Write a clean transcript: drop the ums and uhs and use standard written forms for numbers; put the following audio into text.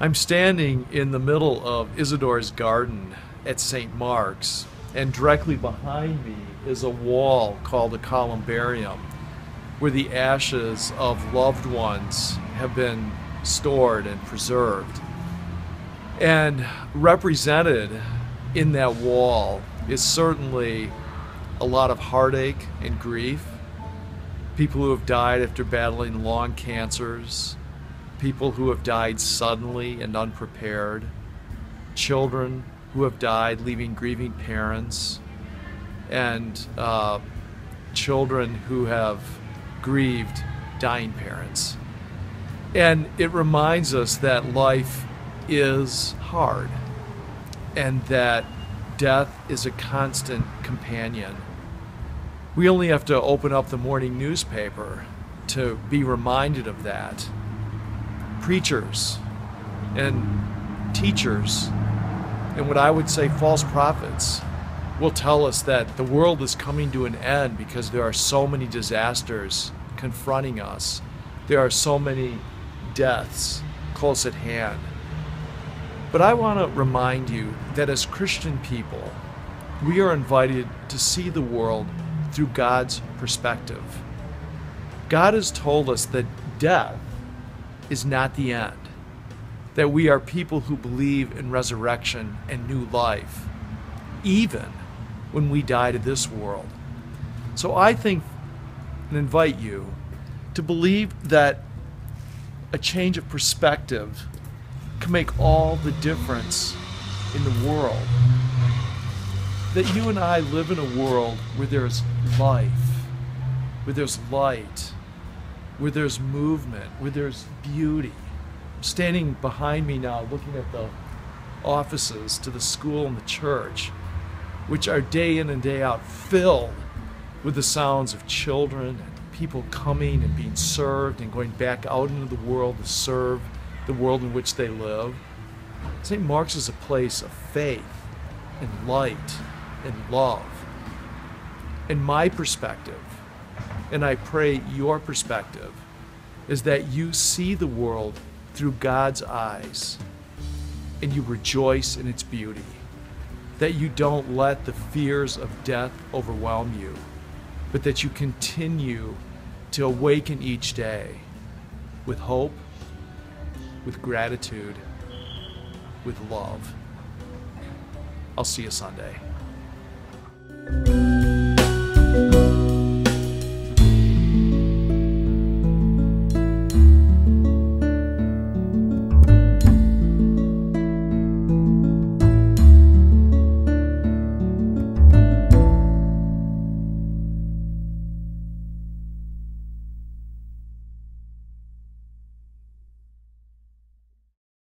I'm standing in the middle of Isidore's garden at St. Mark's, and directly behind me is a wall called a columbarium, where the ashes of loved ones have been stored and preserved. And represented in that wall is certainly a lot of heartache and grief. People who have died after battling long cancers, people who have died suddenly and unprepared, children who have died leaving grieving parents, and children who have grieved dying parents. And it reminds us that life is hard and that death is a constant companion. We only have to open up the morning newspaper to be reminded of that. Preachers and teachers and what I would say false prophets will tell us that the world is coming to an end because there are so many disasters confronting us. There are so many deaths close at hand. But I want to remind you that as Christian people, we are invited to see the world through God's perspective. God has told us that death is not the end, that we are people who believe in resurrection and new life, even when we die to this world. So I think and invite you to believe that a change of perspective can make all the difference in the world. That you and I live in a world where there's life, where there's light, where there's movement, where there's beauty. I'm standing behind me now looking at the offices to the school and the church, which are day in and day out filled with the sounds of children and people coming and being served and going back out into the world to serve the world in which they live. St. Mark's is a place of faith and light and love. And my perspective, and I pray your perspective, is that you see the world through God's eyes and you rejoice in its beauty. That you don't let the fears of death overwhelm you, but that you continue to awaken each day with hope, with gratitude, with love. I'll see you Sunday.